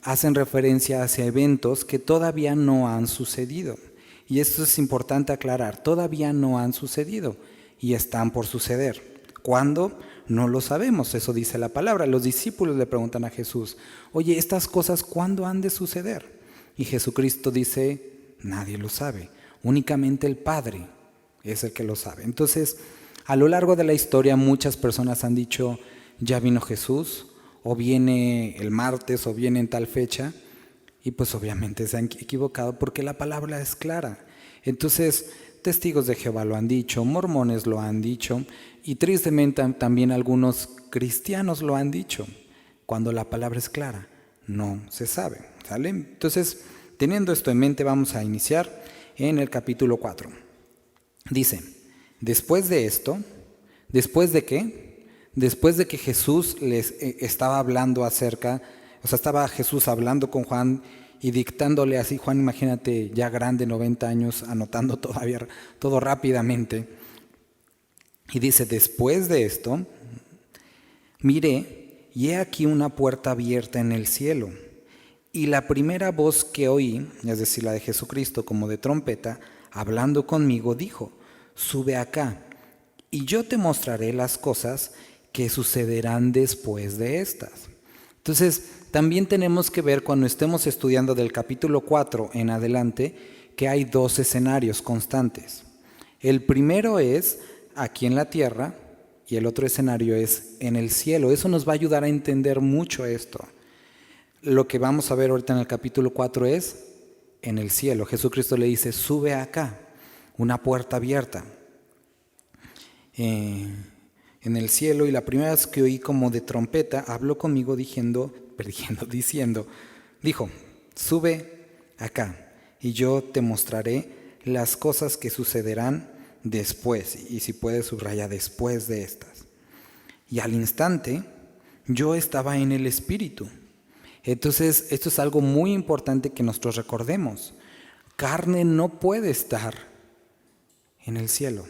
Hacen referencia hacia eventos que todavía no han sucedido. Y esto es importante aclarar, todavía no han sucedido y están por suceder. ¿Cuándo? No lo sabemos, eso dice la palabra. Los discípulos le preguntan a Jesús, oye, ¿estas cosas cuándo han de suceder? Y Jesucristo dice, nadie lo sabe, únicamente el Padre es el que lo sabe. Entonces, a lo largo de la historia muchas personas han dicho, ya vino Jesús, o viene el martes, o viene en tal fecha, y pues obviamente se han equivocado porque la palabra es clara. Entonces, testigos de Jehová lo han dicho, mormones lo han dicho, y tristemente también algunos cristianos lo han dicho. Cuando la palabra es clara, no se sabe, ¿sale? Entonces, teniendo esto en mente, vamos a iniciar en el capítulo 4. Dice, después de esto, ¿después de qué? Después de que Jesús les estaba hablando estaba Jesús hablando con Juan y dictándole así, Juan, imagínate, ya grande, 90 años, anotando todavía todo rápidamente. Y dice, después de esto, miré, y he aquí una puerta abierta en el cielo. Y la primera voz que oí, es decir, la de Jesucristo, como de trompeta, hablando conmigo, dijo, sube acá, y yo te mostraré las cosas que sucederán después de estas. Entonces, también tenemos que ver cuando estemos estudiando del capítulo 4 en adelante, que hay dos escenarios constantes. El primero es aquí en la tierra y el otro escenario es en el cielo. Eso nos va a ayudar a entender mucho esto. Lo que vamos a ver ahorita en el capítulo 4 es en el cielo. Jesucristo le dice, sube acá, una puerta abierta en el cielo. Y la primera vez que oí como de trompeta, habló conmigo diciendo, dijo, sube acá y yo te mostraré las cosas que sucederán después. Y si puedes subrayar, después de estas. Y al instante yo estaba en el Espíritu. Entonces, esto es algo muy importante que nosotros recordemos. Carne no puede estar en el cielo.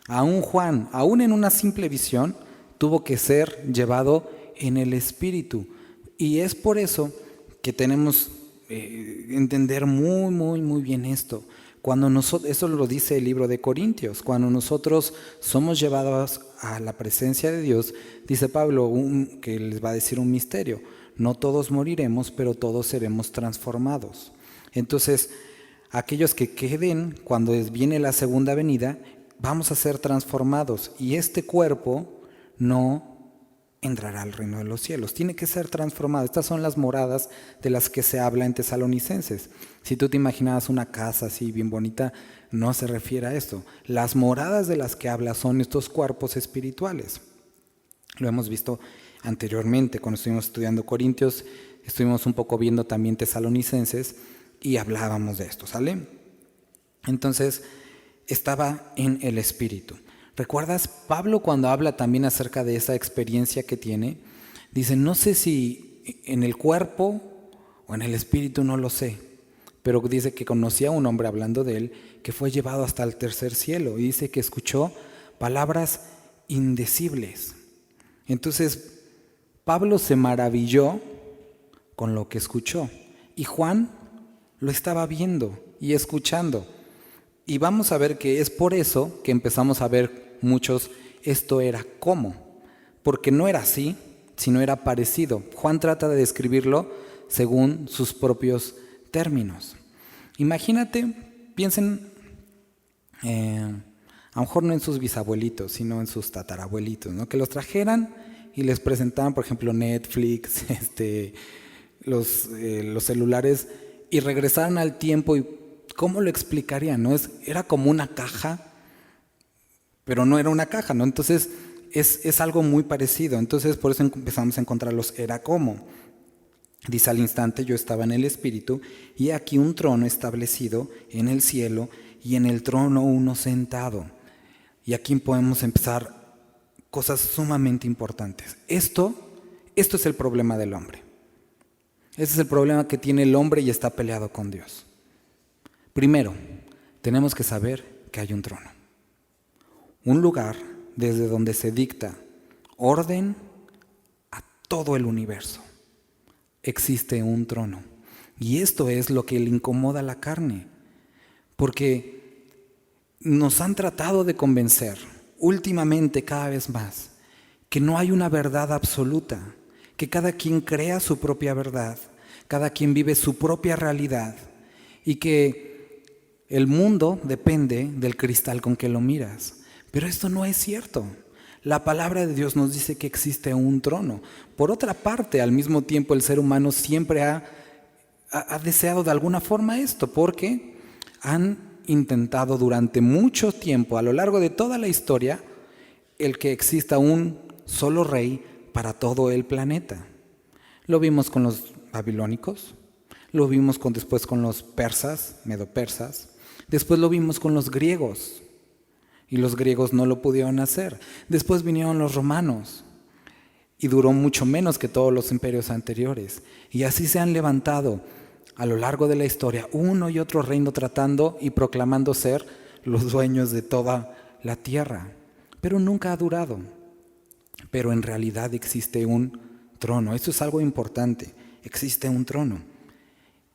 Aún Juan, aún en una simple visión, tuvo que ser llevado en el Espíritu. Y es por eso que tenemos entender muy bien esto. Eso lo dice el libro de Corintios, cuando nosotros somos llevados a la presencia de Dios, dice Pablo, que les va a decir un misterio. No todos moriremos, pero todos seremos transformados. Entonces, aquellos que queden, cuando viene la segunda venida, vamos a ser transformados. Y este cuerpo no entrará al reino de los cielos. Tiene que ser transformado. Estas son las moradas de las que se habla en Tesalonicenses. Si tú te imaginabas una casa así bien bonita, no se refiere a esto. Las moradas de las que habla son estos cuerpos espirituales. Lo hemos visto anteriormente cuando estuvimos estudiando Corintios, estuvimos un poco viendo también Tesalonicenses y hablábamos de esto, ¿sale? Entonces, estaba en el Espíritu. ¿Recuerdas Pablo cuando habla también acerca de esa experiencia que tiene? Dice, no sé si en el cuerpo o en el Espíritu, no lo sé, pero dice que conocía a un hombre hablando de él que fue llevado hasta el tercer cielo y dice que escuchó palabras indecibles. Entonces, Pablo se maravilló con lo que escuchó y Juan lo estaba viendo y escuchando. Y vamos a ver que es por eso que empezamos a ver muchos, esto era como, porque no era así, sino era parecido. Juan trata de describirlo según sus propios términos. Imagínate, piensen, a lo mejor no en sus bisabuelitos, sino en sus tatarabuelitos, ¿no? Que los trajeran y les presentaban, por ejemplo, Netflix, los celulares, y regresaran al tiempo y ¿cómo lo explicarían? ¿No? Era como una caja, pero no era una caja, ¿no? Entonces es algo muy parecido. Entonces por eso empezamos a encontrar los era como. Dice, al instante yo estaba en el Espíritu y aquí un trono establecido en el cielo y en el trono uno sentado. Y aquí podemos empezar cosas sumamente importantes. Esto es el problema del hombre. Ese es el problema que tiene el hombre y está peleado con Dios. Primero, tenemos que saber que hay un trono. Un lugar desde donde se dicta orden a todo el universo. Existe un trono. Y esto es lo que le incomoda a la carne, porque nos han tratado de convencer últimamente cada vez más que no hay una verdad absoluta, que cada quien crea su propia verdad, cada quien vive su propia realidad y que el mundo depende del cristal con que lo miras. Pero esto no es cierto. La palabra de Dios nos dice que existe un trono. Por otra parte, al mismo tiempo el ser humano siempre ha deseado de alguna forma esto, porque han intentado durante mucho tiempo, a lo largo de toda la historia, el que exista un solo rey para todo el planeta. Lo vimos con los babilónicos, lo vimos después con los persas, medopersas, después lo vimos con los griegos, y los griegos no lo pudieron hacer. Después vinieron los romanos, y duró mucho menos que todos los imperios anteriores. Y así se han levantado a lo largo de la historia uno y otro reino tratando y proclamando ser los dueños de toda la tierra. Pero nunca ha durado. Pero en realidad existe un trono. Esto es algo importante. Existe un trono.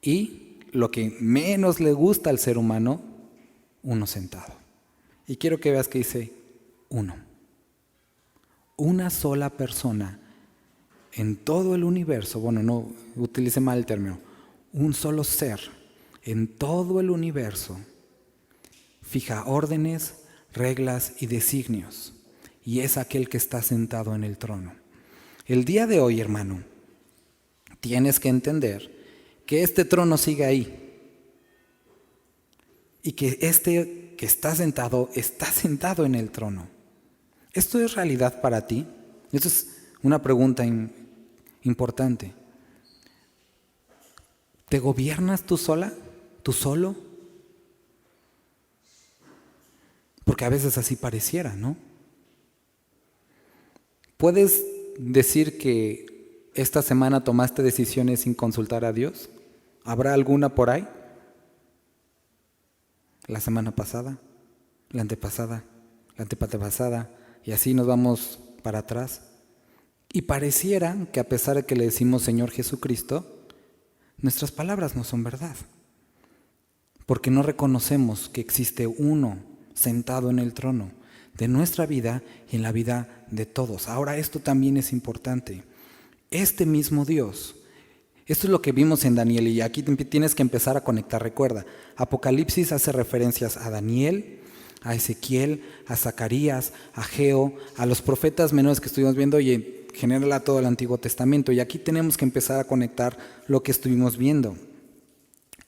Y lo que menos le gusta al ser humano, uno sentado. Y quiero que veas que dice uno. Una sola persona en todo el universo, bueno, no utilice mal el término, un solo ser en todo el universo fija órdenes, reglas y designios, y es aquel que está sentado en el trono. El día de hoy, hermano, tienes que entender que este trono sigue ahí y que este que está sentado en el trono. ¿Esto es realidad para ti? Esto es una pregunta importante. ¿Te gobiernas tú sola? ¿Tú solo? Porque a veces así pareciera, ¿no? ¿Puedes decir que esta semana tomaste decisiones sin consultar a Dios? ¿Habrá alguna por ahí? La semana pasada, la antepasada, la antepasada, y así nos vamos para atrás. Y pareciera que a pesar de que le decimos Señor Jesucristo, nuestras palabras no son verdad, porque no reconocemos que existe uno sentado en el trono de nuestra vida y en la vida de todos. Ahora, esto también es importante. Este mismo Dios, esto es lo que vimos en Daniel, y aquí tienes que empezar a conectar. Recuerda, Apocalipsis hace referencias a Daniel, a Ezequiel, a Zacarías, a Ageo, a los profetas menores que estuvimos viendo y en general a todo el Antiguo Testamento. Y aquí tenemos que empezar a conectar lo que estuvimos viendo.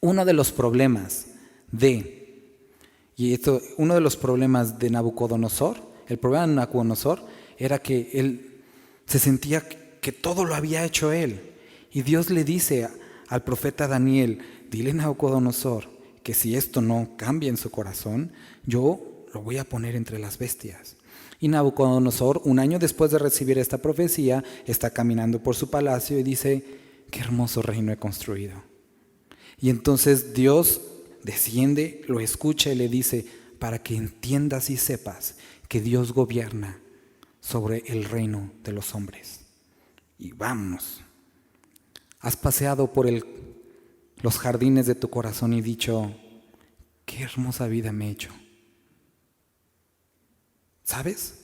Uno de los problemas uno de los problemas de Nabucodonosor, el problema de Nabucodonosor era que él se sentía que todo lo había hecho él. Y Dios le dice al profeta Daniel, dile a Nabucodonosor que si esto no cambia en su corazón, yo lo voy a poner entre las bestias. Y Nabucodonosor, un año después de recibir esta profecía, está caminando por su palacio y dice, qué hermoso reino he construido. Y entonces Dios desciende, lo escucha y le dice, para que entiendas y sepas que Dios gobierna sobre el reino de los hombres. Y vámonos. Has paseado por los jardines de tu corazón y dicho, qué hermosa vida me he hecho. ¿Sabes?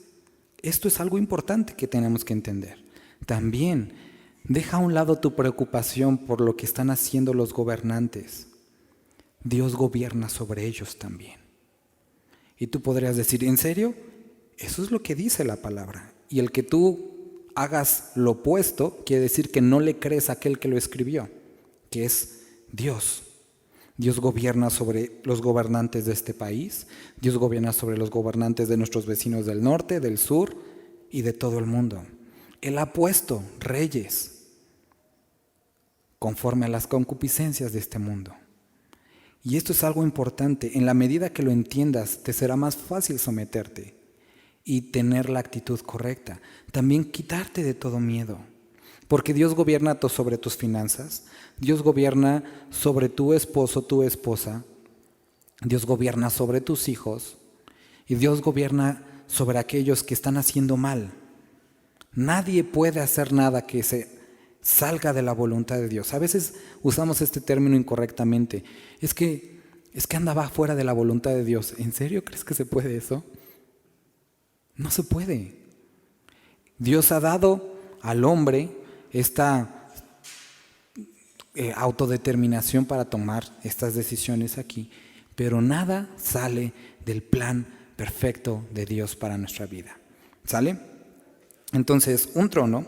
Esto es algo importante que tenemos que entender. También deja a un lado tu preocupación por lo que están haciendo los gobernantes. Dios gobierna sobre ellos también. Y tú podrías decir, ¿en serio? Eso es lo que dice la palabra. Y el que tú hagas lo opuesto quiere decir que no le crees a aquel que lo escribió, que es Dios. Dios gobierna sobre los gobernantes de este país. Dios gobierna sobre los gobernantes de nuestros vecinos del norte, del sur y de todo el mundo. Él ha puesto reyes conforme a las concupiscencias de este mundo. Y esto es algo importante. En la medida que lo entiendas, te será más fácil someterte y tener la actitud correcta. También quitarte de todo miedo. Porque Dios gobierna sobre tus finanzas. Dios gobierna sobre tu esposo, tu esposa. Dios gobierna sobre tus hijos. Y Dios gobierna sobre aquellos que están haciendo mal. Nadie puede hacer nada que se salga de la voluntad de Dios. A veces usamos este término incorrectamente. Es que andaba fuera de la voluntad de Dios. ¿En serio crees que se puede eso? No se puede. Dios ha dado al hombre esta autodeterminación para tomar estas decisiones aquí, pero nada sale del plan perfecto de Dios para nuestra vida. ¿Sale? Entonces, un trono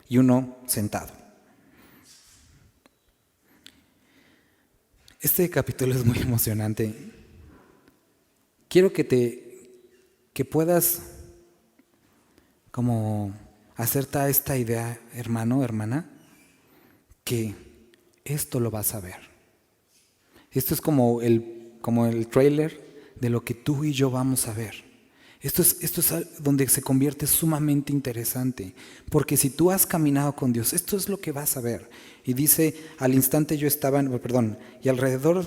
y uno sentado. Este capítulo es muy emocionante. Quiero que puedas como hacerte esta idea, hermano, hermana, que esto lo vas a ver. Esto es como el tráiler de lo que tú y yo vamos a ver. Esto es donde se convierte sumamente interesante, porque si tú has caminado con Dios, esto es lo que vas a ver. Y dice, al instante yo estaba, y alrededor,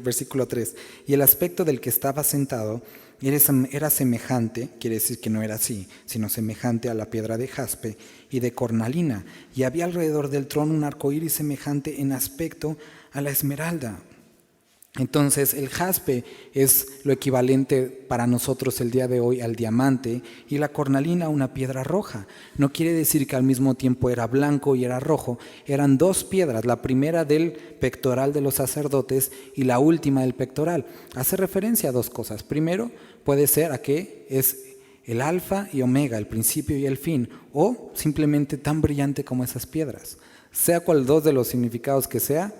versículo 3, y el aspecto del que estaba sentado era semejante, quiere decir que no era así, sino semejante a la piedra de jaspe y de cornalina, y había alrededor del trono un arco iris semejante en aspecto a la esmeralda. Entonces el jaspe es lo equivalente para nosotros el día de hoy al diamante y la cornalina una piedra roja. No quiere decir que al mismo tiempo era blanco y era rojo, eran dos piedras, la primera del pectoral de los sacerdotes y la última del pectoral. Hace referencia a dos cosas. Primero, puede ser a que es el alfa y omega, el principio y el fin, o simplemente tan brillante como esas piedras. Sea cual dos de los significados que sea,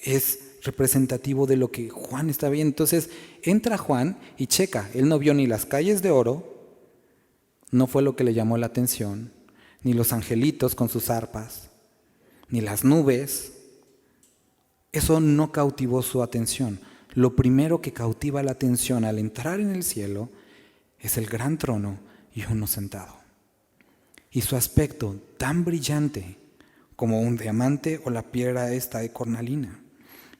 es representativo de lo que Juan está viendo. Entonces entra Juan y checa, él no vio ni las calles de oro, no fue lo que le llamó la atención, ni los angelitos con sus arpas, ni las nubes, eso no cautivó su atención. Lo primero que cautiva la atención al entrar en el cielo es el gran trono y uno sentado. Y su aspecto tan brillante como un diamante o la piedra esta de cornalina.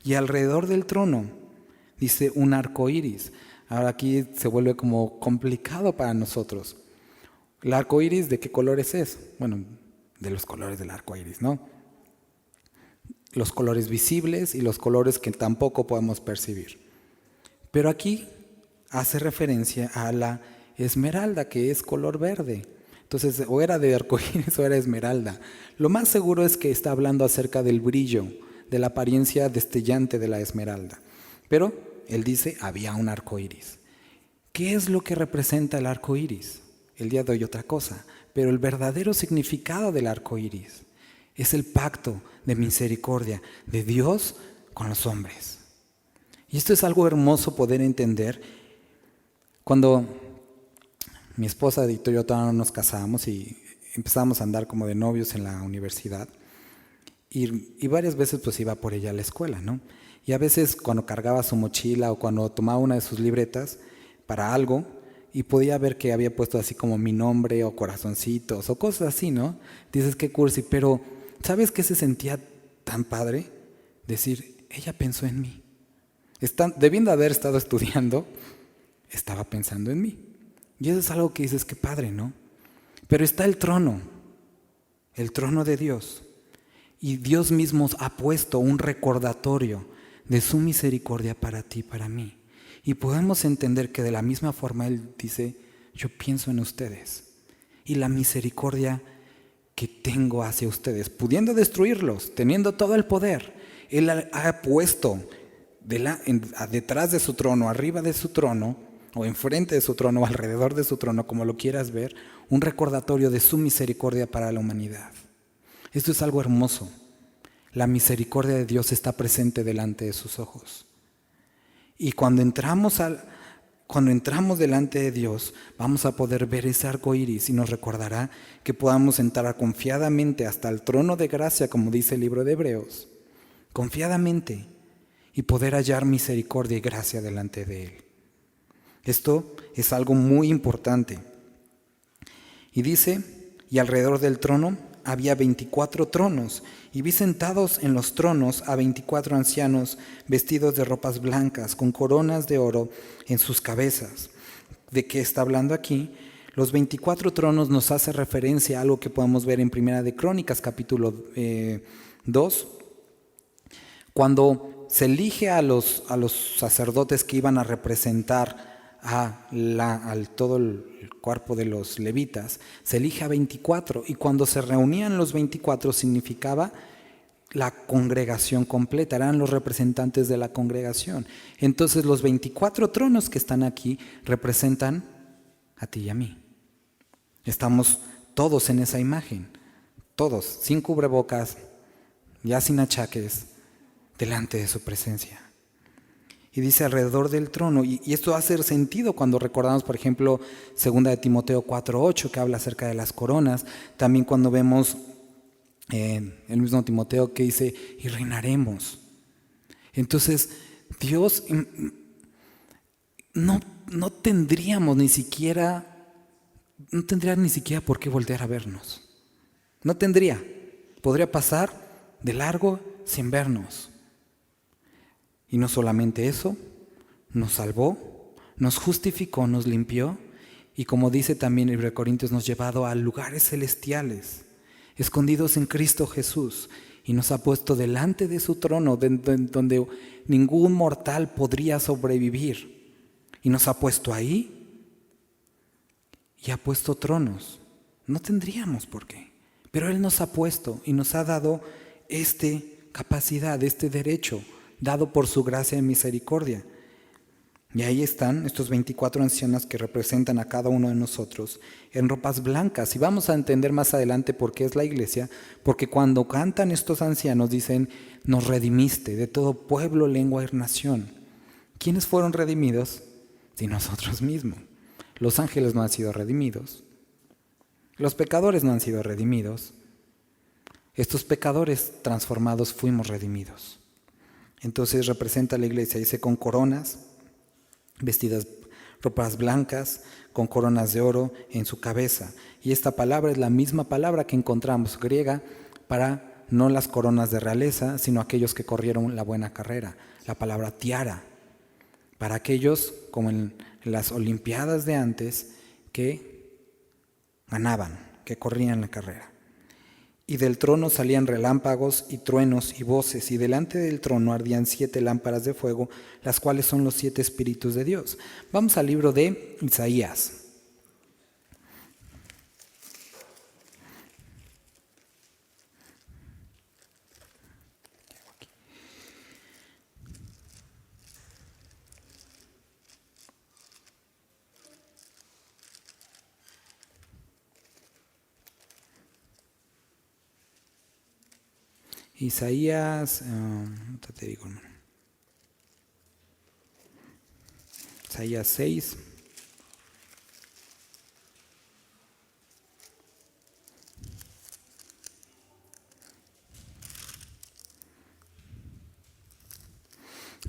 Y alrededor del trono, dice, un arco iris. Ahora aquí se vuelve como complicado para nosotros. ¿El arco iris de qué colores es? Bueno, de los colores del arco iris, ¿no? Los colores visibles y los colores que tampoco podemos percibir. Pero aquí hace referencia a la esmeralda, que es color verde. Entonces, o era de arco iris o era esmeralda. Lo más seguro es que está hablando acerca del brillo, de la apariencia destellante de la esmeralda. Pero él dice, había un arco iris. ¿Qué es lo que representa el arco iris? El día de hoy otra cosa, pero el verdadero significado del arco iris es el pacto de misericordia de Dios con los hombres. Y esto es algo hermoso poder entender. Cuando mi esposa y yo todavía no nos casábamos y empezamos a andar como de novios en la universidad, y varias veces pues iba por ella a la escuela, ¿no? Y a veces cuando cargaba su mochila o cuando tomaba una de sus libretas para algo y podía ver que había puesto así como mi nombre o corazoncitos o cosas así, ¿no? Dices, qué cursi, pero ¿sabes qué se sentía tan padre? Decir, ella pensó en mí. Debiendo haber estado estudiando, estaba pensando en mí. Y eso es algo que dices, qué padre, ¿no? Pero está el trono de Dios. Y Dios mismo ha puesto un recordatorio de su misericordia para ti, para mí. Y podemos entender que de la misma forma Él dice, yo pienso en ustedes. Y la misericordia que tengo hacia ustedes, pudiendo destruirlos, teniendo todo el poder, Él ha puesto detrás de su trono, arriba de su trono, o enfrente de su trono, o alrededor de su trono, como lo quieras ver, un recordatorio de su misericordia para la humanidad. Esto es algo hermoso. La misericordia de Dios está presente delante de sus ojos. Y cuando entramos delante de Dios, vamos a poder ver ese arco iris y nos recordará que podamos entrar confiadamente hasta el trono de gracia, como dice el libro de Hebreos, confiadamente, y poder hallar misericordia y gracia delante de Él. Esto es algo muy importante. Y dice, y alrededor del trono había 24 tronos, y vi sentados en los tronos a 24 ancianos vestidos de ropas blancas, con coronas de oro en sus cabezas. ¿De qué está hablando aquí? Los 24 tronos nos hace referencia a algo que podemos ver en Primera de Crónicas, capítulo 2, cuando se elige a los sacerdotes que iban a representar al todo el cuerpo de los levitas, se elige a 24, y cuando se reunían los 24 significaba la congregación completa, eran los representantes de la congregación. Entonces los 24 tronos que están aquí representan a ti y a mí. Estamos todos en esa imagen, todos, sin cubrebocas, ya sin achaques, delante de su presencia. Y dice alrededor del trono, y esto hace sentido cuando recordamos, por ejemplo, 2 de Timoteo 4:8, que habla acerca de las coronas. También cuando vemos el mismo Timoteo que dice, y reinaremos. Entonces, Dios no tendría ni siquiera por qué voltear a vernos. No tendría. Podría pasar de largo sin vernos. Y no solamente eso, nos salvó, nos justificó, nos limpió, y como dice también el 1 Corintios, nos ha llevado a lugares celestiales, escondidos en Cristo Jesús, y nos ha puesto delante de su trono, donde ningún mortal podría sobrevivir. Y nos ha puesto ahí, y ha puesto tronos. No tendríamos por qué, pero Él nos ha puesto y nos ha dado esta capacidad, este derecho, dado por su gracia y misericordia. Y ahí están estos 24 ancianos que representan a cada uno de nosotros en ropas blancas. Y vamos a entender más adelante por qué es la iglesia, porque cuando cantan estos ancianos dicen, nos redimiste de todo pueblo, lengua y nación. ¿Quiénes fueron redimidos? Sí, nosotros mismos. Los ángeles no han sido redimidos. Los pecadores no han sido redimidos. Estos pecadores transformados fuimos redimidos. Entonces representa a la iglesia, dice, con coronas, vestidas ropas blancas, con coronas de oro en su cabeza. Y esta palabra es la misma palabra que encontramos griega para no las coronas de realeza, sino aquellos que corrieron la buena carrera. La palabra tiara, para aquellos, como en las olimpiadas de antes, que ganaban, que corrían la carrera. Y del trono salían relámpagos y truenos y voces, y delante del trono ardían 7 lámparas de fuego, las cuales son los 7 espíritus de Dios. Vamos al libro de Isaías. Isaías, te digo, hermano. Isaías 6.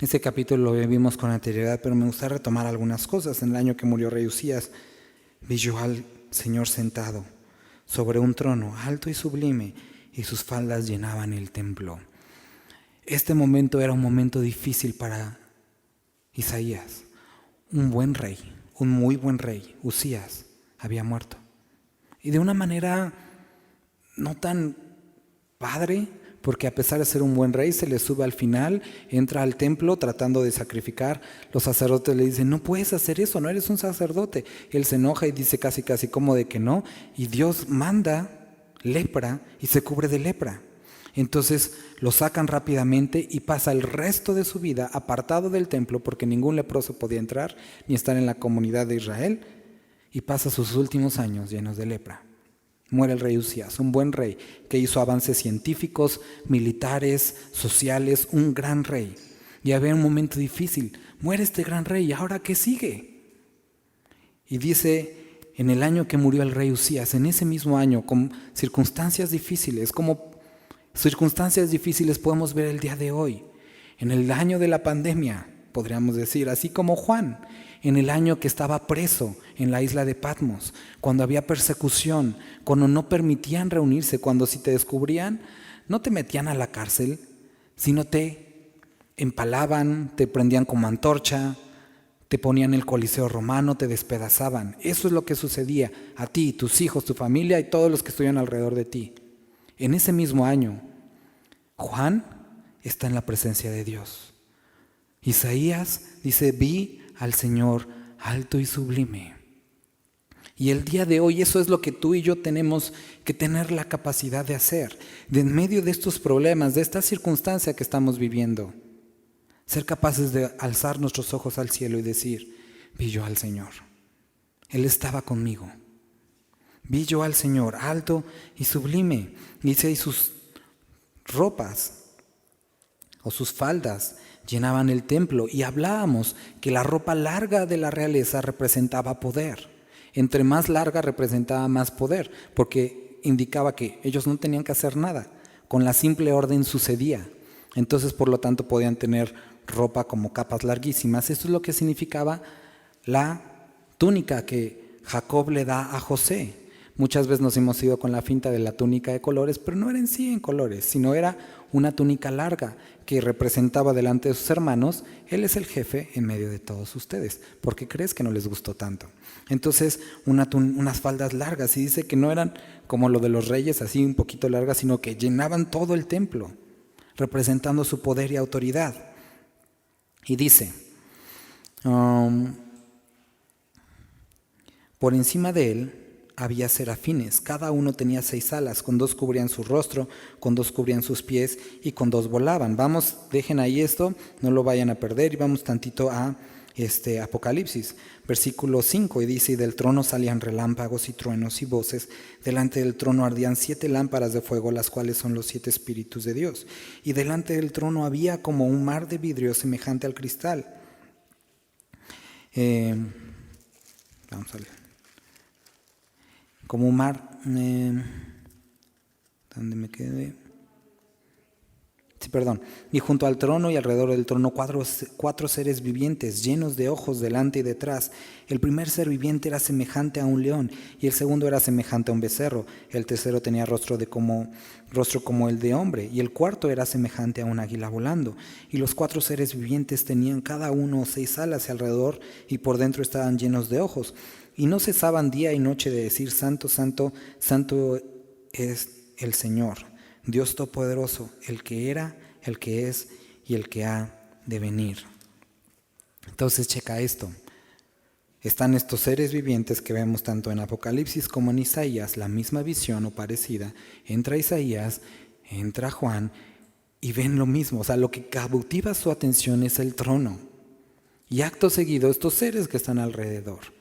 Este capítulo lo vimos con anterioridad, pero me gusta retomar algunas cosas. En el año que murió rey Usías, vi yo al Señor sentado sobre un trono alto y sublime, y sus faldas llenaban el templo. Este momento era un momento difícil para Isaías. Un buen rey, un muy buen rey, Usías, había muerto. Y de una manera no tan padre, porque a pesar de ser un buen rey, se le sube al final, entra al templo tratando de sacrificar. Los sacerdotes le dicen, no puedes hacer eso, no eres un sacerdote. Él se enoja y dice casi como de que no, y Dios manda lepra y se cubre de lepra. Entonces lo sacan rápidamente y pasa el resto de su vida apartado del templo, porque ningún leproso podía entrar ni estar en la comunidad de Israel, y pasa sus últimos años llenos de lepra. Muere el rey Usías, un buen rey que hizo avances científicos, militares, sociales, un gran rey. Y había un momento difícil, muere este gran rey, ¿y ahora qué sigue? Y dice, en el año que murió el rey Usías, en ese mismo año, con circunstancias difíciles, como circunstancias difíciles podemos ver el día de hoy, en el año de la pandemia, podríamos decir, así como Juan, en el año que estaba preso en la isla de Patmos, cuando había persecución, cuando no permitían reunirse, cuando si te descubrían, no te metían a la cárcel, sino te empalaban, te prendían como antorcha, Te ponían el Coliseo romano, te despedazaban. Eso es lo que sucedía a ti, tus hijos, tu familia y todos los que estuvieron alrededor de ti. En ese mismo año, Juan está en la presencia de Dios. Isaías dice, vi al Señor alto y sublime. Y el día de hoy eso es lo que tú y yo tenemos que tener la capacidad de hacer. De en medio de estos problemas, de esta circunstancia que estamos viviendo, ser capaces de alzar nuestros ojos al cielo y decir, vi yo al Señor. Él estaba conmigo. Vi yo al Señor alto y sublime. Dice, y sus ropas o sus faldas llenaban el templo. Y hablábamos que la ropa larga de la realeza representaba poder. Entre más larga representaba más poder, porque indicaba que ellos no tenían que hacer nada. Con la simple orden sucedía. Entonces, por lo tanto, podían tener ropa como capas larguísimas. Esto es lo que significaba la túnica que Jacob le da a José. Muchas veces nos hemos ido con la finta de la túnica de colores, pero no era en sí en colores, sino era una túnica larga que representaba delante de sus hermanos, él es el jefe en medio de todos ustedes. ¿Por qué crees que no les gustó tanto? Entonces, unas faldas largas, y dice que no eran como lo de los reyes, así un poquito largas, sino que llenaban todo el templo, representando su poder y autoridad. Y dice, por encima de él había serafines, cada uno tenía 6 alas, con 2 cubrían su rostro, con 2 cubrían sus pies y con 2 volaban. Vamos, dejen ahí esto, no lo vayan a perder y vamos tantito a Apocalipsis, versículo 5, y dice, y del trono salían relámpagos y truenos y voces, delante del trono ardían 7 lámparas de fuego, las cuales son los 7 espíritus de Dios, y delante del trono había como un mar de vidrio semejante al cristal. Vamos a leer. Como un mar, ¿dónde me quedé? Sí, perdón. Y junto al trono y alrededor del trono 4 seres vivientes llenos de ojos delante y detrás. El primer ser viviente era semejante a un león y el segundo era semejante a un becerro. El tercero tenía rostro como el de hombre y el cuarto era semejante a un águila volando. Y los 4 seres vivientes tenían cada uno 6 alas alrededor y por dentro estaban llenos de ojos. Y no cesaban día y noche de decir, Santo, Santo, Santo es el Señor, Dios Todopoderoso, el que era, el que es y el que ha de venir. Entonces checa esto. Están estos seres vivientes que vemos tanto en Apocalipsis como en Isaías, la misma visión o parecida. Entra Isaías, entra Juan y ven lo mismo. O sea, lo que cautiva su atención es el trono. Y acto seguido, estos seres que están alrededor.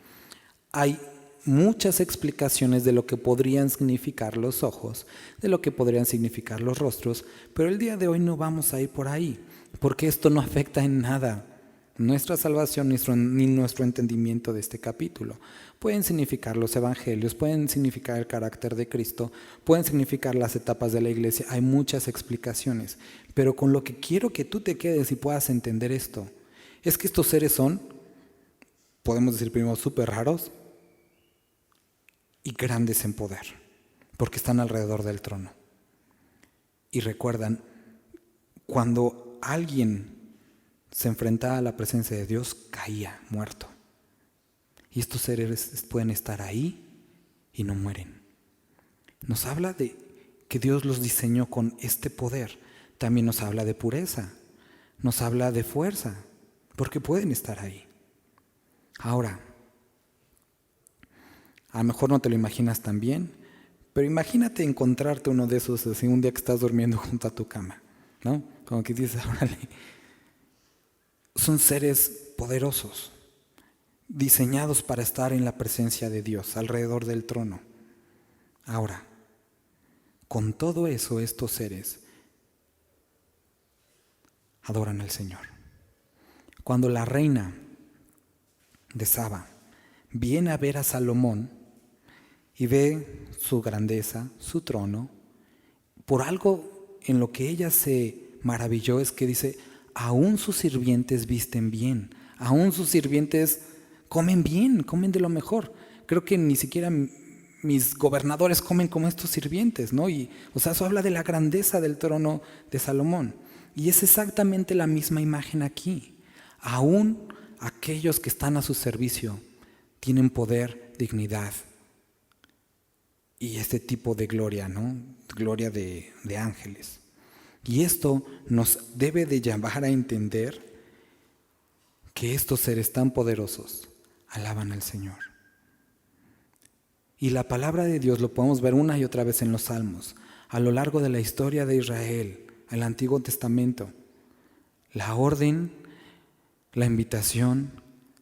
Hay muchas explicaciones de lo que podrían significar los ojos, de lo que podrían significar los rostros, pero el día de hoy no vamos a ir por ahí, porque esto no afecta en nada nuestra salvación ni nuestro entendimiento de este capítulo. Pueden significar los evangelios, pueden significar el carácter de Cristo, pueden significar las etapas de la iglesia, hay muchas explicaciones, pero con lo que quiero que tú te quedes y puedas entender esto, es que estos seres son, podemos decir primero, súper raros y grandes en poder, porque están alrededor del trono. Y recuerdan, cuando alguien se enfrentaba a la presencia de Dios, caía muerto. Y estos seres pueden estar ahí y no mueren. Nos habla de que Dios los diseñó con este poder. También nos habla de pureza, nos habla de fuerza, porque pueden estar ahí. Ahora, a lo mejor no te lo imaginas tan bien, pero imagínate encontrarte uno de esos así un día que estás durmiendo junto a tu cama, ¿no? Como que dices, órale. Son seres poderosos, diseñados para estar en la presencia de Dios, alrededor del trono. Ahora, con todo eso, estos seres adoran al Señor. Cuando la reina de Saba viene a ver a Salomón y ve su grandeza, su trono, por algo en lo que ella se maravilló es que dice, aún sus sirvientes visten bien, aún sus sirvientes comen bien, comen de lo mejor. Creo que ni siquiera mis gobernadores comen como estos sirvientes, ¿no? Y, o sea, eso habla de la grandeza del trono de Salomón. Y es exactamente la misma imagen aquí. Aún aquellos que están a su servicio tienen poder, dignidad y este tipo de gloria, ¿no? Gloria de ángeles. Y esto nos debe de llevar a entender que estos seres tan poderosos alaban al Señor. Y la palabra de Dios lo podemos ver una y otra vez en los Salmos, a lo largo de la historia de Israel, el Antiguo Testamento. La orden, la invitación,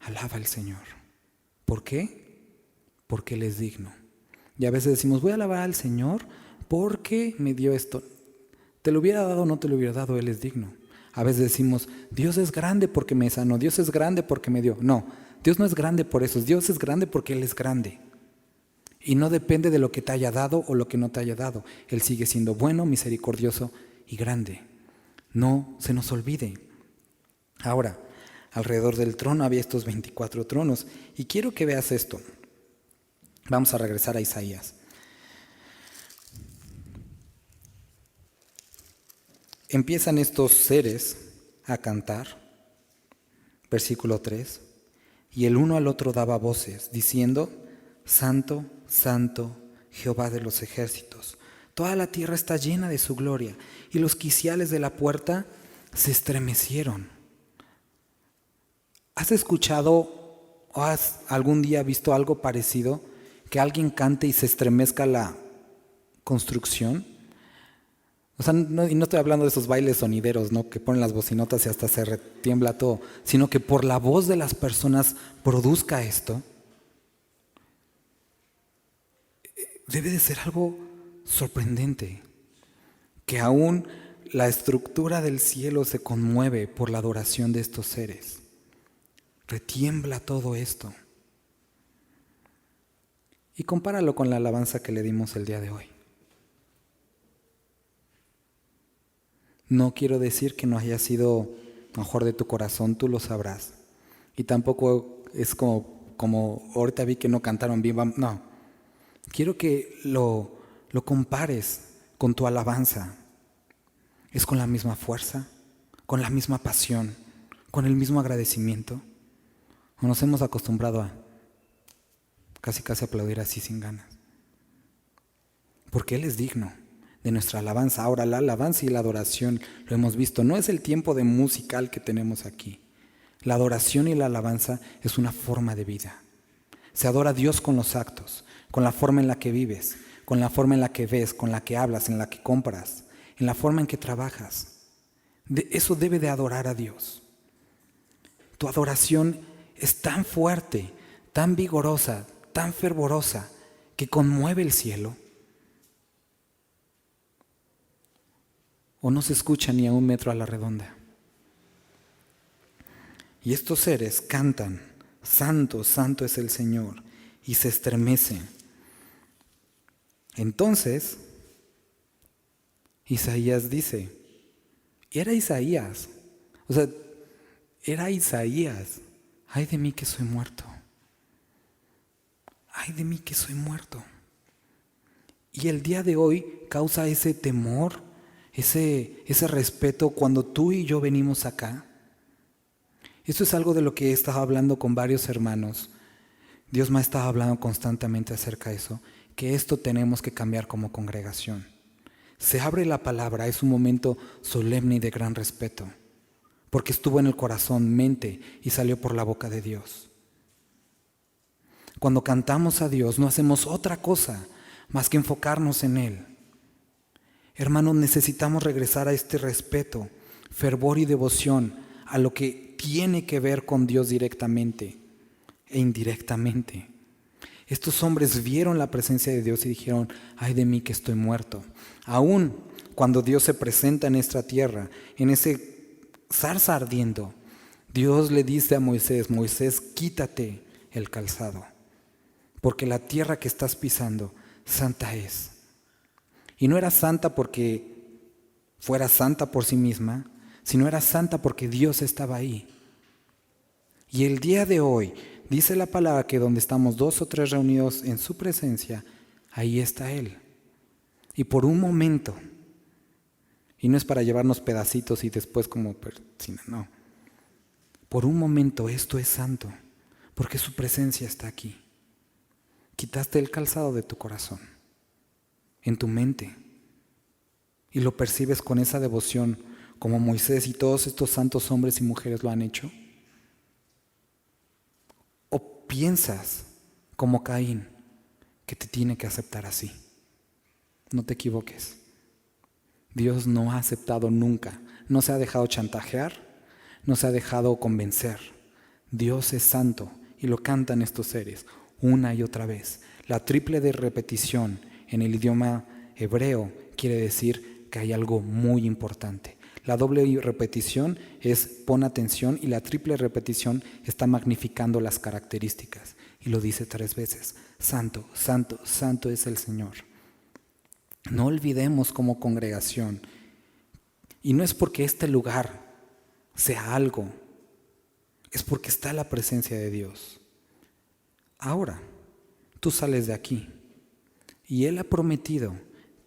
alaba al Señor. ¿Por qué? Porque Él es digno. Y a veces decimos, voy a alabar al Señor porque me dio esto. Te lo hubiera dado o no te lo hubiera dado, Él es digno. A veces decimos, Dios es grande porque me sanó, Dios es grande porque me dio. No, Dios no es grande por eso, Dios es grande porque Él es grande. Y no depende de lo que te haya dado o lo que no te haya dado. Él sigue siendo bueno, misericordioso y grande. No se nos olvide. Ahora, alrededor del trono había estos 24 tronos. Y quiero que veas esto. Vamos a regresar a Isaías. Empiezan estos seres a cantar. Versículo 3. Y el uno al otro daba voces, diciendo, Santo, Santo, Jehová de los ejércitos. Toda la tierra está llena de su gloria. Y los quiciales de la puerta se estremecieron. ¿Has escuchado o has algún día visto algo parecido? Que alguien cante y se estremezca la construcción. O sea, y no estoy hablando de esos bailes sonideros, ¿no? Que ponen las bocinotas y hasta se retiembla todo, sino que por la voz de las personas produzca esto. Debe de ser algo sorprendente, que aún la estructura del cielo se conmueve por la adoración de estos seres. Retiembla todo esto. Y compáralo con la alabanza que le dimos el día de hoy. No quiero decir que no haya sido mejor de tu corazón, tú lo sabrás. Y tampoco es como ahorita vi que no cantaron bien, no. Quiero que lo compares con tu alabanza. ¿Es con la misma fuerza? ¿Con la misma pasión? ¿Con el mismo agradecimiento? ¿O nos hemos acostumbrado a casi aplaudir así sin ganas? Porque Él es digno de nuestra alabanza. Ahora, la alabanza y la adoración, lo hemos visto, no es el tiempo de musical que tenemos aquí. La adoración y la alabanza es una forma de vida. Se adora a Dios con los actos, con la forma en la que vives, con la forma en la que ves, con la que hablas, en la que compras, en la forma en que trabajas. Eso debe de adorar a Dios. Tu adoración es tan fuerte, tan vigorosa, tan fervorosa, que conmueve el cielo. O no se escucha ni a 1 metro a la redonda. Y estos seres cantan, Santo, Santo es el Señor, y se estremecen. Entonces, Isaías dice, era Isaías, ay de mí que soy muerto, ay de mí que soy muerto. Y el día de hoy causa ese temor, ese respeto cuando tú y yo venimos acá. Esto es algo de lo que he estado hablando con varios hermanos. Dios me ha estado hablando constantemente acerca de eso, que esto tenemos que cambiar como congregación. Se abre la palabra, es un momento solemne y de gran respeto, porque estuvo en el corazón, mente y salió por la boca de Dios. Cuando cantamos a Dios no hacemos otra cosa más que enfocarnos en Él. Hermanos, necesitamos regresar a este respeto, fervor y devoción a lo que tiene que ver con Dios directamente e indirectamente. Estos hombres vieron la presencia de Dios y dijeron, ay de mí que estoy muerto. Aún cuando Dios se presenta en esta tierra, en ese zarza ardiendo, Dios le dice a Moisés, Moisés, quítate el calzado, porque la tierra que estás pisando, santa es. Y no era santa porque fuera santa por sí misma, sino era santa porque Dios estaba ahí. Y el día de hoy, dice la palabra que donde estamos 2 o 3 reunidos en su presencia, ahí está Él. Y por un momento, y no es para llevarnos pedacitos y después como, no, Por un momento esto es santo, porque su presencia está aquí. Quitaste el calzado de tu corazón, en tu mente, y lo percibes con esa devoción como Moisés y todos estos santos hombres y mujeres lo han hecho. ¿O piensas como Caín que te tiene que aceptar así? No te equivoques. Dios no ha aceptado nunca, no se ha dejado chantajear, no se ha dejado convencer. Dios es santo y lo cantan estos seres una y otra vez. La triple de repetición en el idioma hebreo quiere decir que hay algo muy importante. La doble repetición es pon atención y la triple repetición está magnificando las características. Y lo dice 3 veces. Santo, santo, santo es el Señor. No olvidemos como congregación, y no es porque este lugar sea algo, es porque está la presencia de Dios. Ahora, tú sales de aquí y Él ha prometido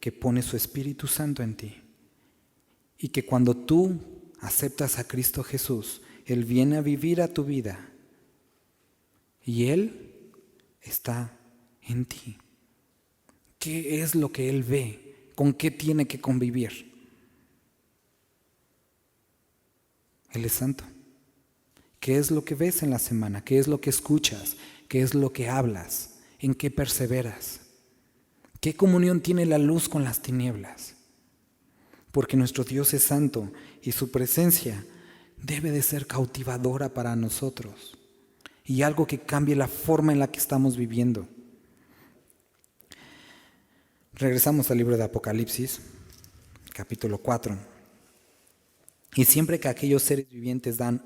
que pone su Espíritu Santo en ti y que cuando tú aceptas a Cristo Jesús, Él viene a vivir a tu vida y Él está en ti. ¿Qué es lo que Él ve? ¿Con qué tiene que convivir? Él es santo. ¿Qué es lo que ves en la semana? ¿Qué es lo que escuchas? ¿Qué es lo que hablas? ¿En qué perseveras? ¿Qué comunión tiene la luz con las tinieblas? Porque nuestro Dios es santo y su presencia debe de ser cautivadora para nosotros y algo que cambie la forma en la que estamos viviendo. Regresamos al libro de Apocalipsis, capítulo 4. Y siempre que aquellos seres vivientes dan